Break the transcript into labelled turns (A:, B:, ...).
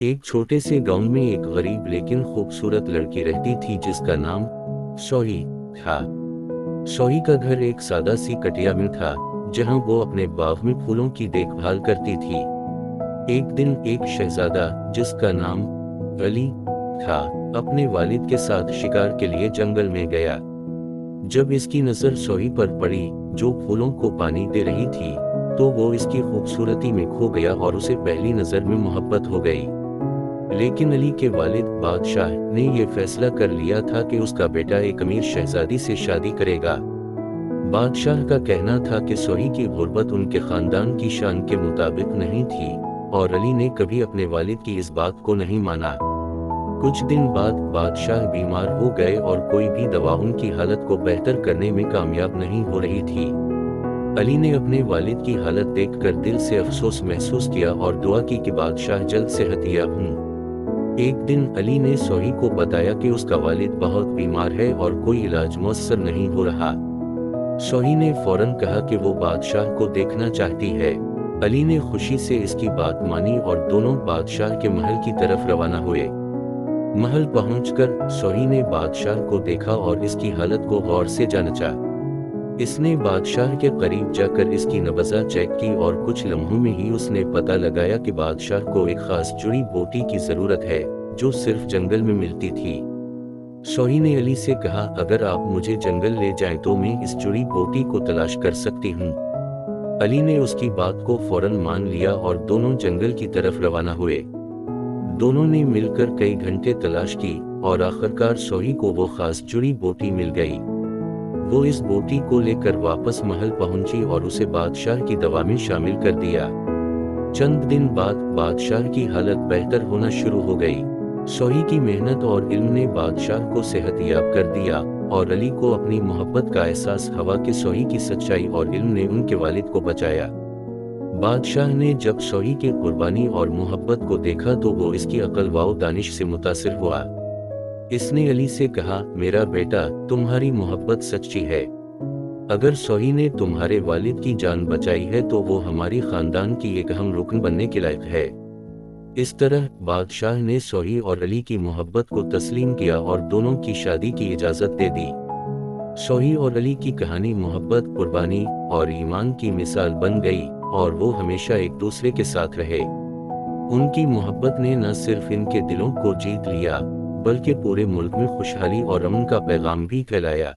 A: एक छोटे से गांव में एक गरीब लेकिन खूबसूरत लड़की रहती थी जिसका नाम सोही था। सोही का घर एक सादा सी कटिया में था, जहां वो अपने बाग में फूलों की देखभाल करती थी। एक दिन एक शहजादा जिसका नाम अली था, अपने वालिद के साथ शिकार के लिए जंगल में गया। जब इसकी नजर सोही पर पड़ी, जो फूलों को पानी दे रही थी, तो वो इसकी खूबसूरती में खो गया और उसे पहली नजर में मोहब्बत हो गई। लेकिन अली के वालिद बादशाह ने यह फैसला कर लिया था कि उसका बेटा एक अमीर शहजादी से शादी करेगा। बादशाह का कहना था कि सोही की गुर्बत उनके खानदान की शान के मुताबिक नहीं थी, और अली ने कभी अपने वालिद की इस बात को नहीं माना। कुछ दिन बाद बादशाह बीमार हो गए और कोई भी दवा उनकी हालत को बेहतर करने में कामयाब नहीं हो रही थी। अली ने अपने वालिद की हालत देखकर दिल से अफसोस महसूस किया और दुआ की कि बादशाह जल्द सेहतयाब हों। एक दिन अली ने सोही को बताया कि उसका वालिद बहुत बीमार है और कोई इलाज मुयस्सर नहीं हो रहा। सोही ने फौरन कहा कि वो बादशाह को देखना चाहती है। अली ने खुशी से इसकी बात मानी और दोनों बादशाह के महल की तरफ रवाना हुए। महल पहुंचकर सोही ने बादशाह को देखा और इसकी हालत को गौर से जांचा। इसने बादशाह के करीब जाकर इसकी नब्ज़ चेक की और कुछ लम्हों में ही उसने पता लगाया कि बादशाह को एक खास जुड़ी बूटी की जरूरत है, जो सिर्फ जंगल में मिलती थी। सोही ने अली से कहा, अगर आप मुझे जंगल ले जाएं तो मैं इस जुड़ी बूटी को तलाश कर सकती हूँ। अली ने उसकी बात को फौरन मान लिया और दोनों जंगल की तरफ रवाना हुए। दोनों ने मिलकर कई घंटे तलाश की और आखिरकार सोही को वो खास जुड़ी बूटी मिल गई। वो इस बूटी को लेकर वापस महल पहुंची और उसे बादशाह की दवा में शामिल कर दिया। चंद दिन बाद बादशाह की हालत बेहतर होना शुरू हो गई। सोही की मेहनत और इल्म ने बादशाह को सेहतयाब कर दिया और अली को अपनी मोहब्बत का एहसास हुआ कि सोही की सच्चाई और इल्म ने उनके वालिद को बचाया। बादशाह ने जब सोही की कुर्बानी और मोहब्बत को देखा तो वो इसकी अक्ल व दानिश से मुतासिर हुआ। इसने अली से कहा, मेरा बेटा, तुम्हारी मोहब्बत सच्ची है। अगर सोही ने तुम्हारे वालिद की जान बचाई है तो वो हमारी खानदान की एक अहम रुकन बनने के लायक है। इस तरह बादशाह ने सोही और अली की मोहब्बत को तस्लीम किया और दोनों की शादी की इजाजत दे दी। सोही और अली की कहानी मोहब्बत, कुर्बानी और ईमान की मिसाल बन गई और वो हमेशा एक दूसरे के साथ रहे। उनकी मोहब्बत ने न सिर्फ इनके दिलों को जीत लिया, बल्कि पूरे मुल्क में खुशहाली और अमन का पैगाम भी फैलाया।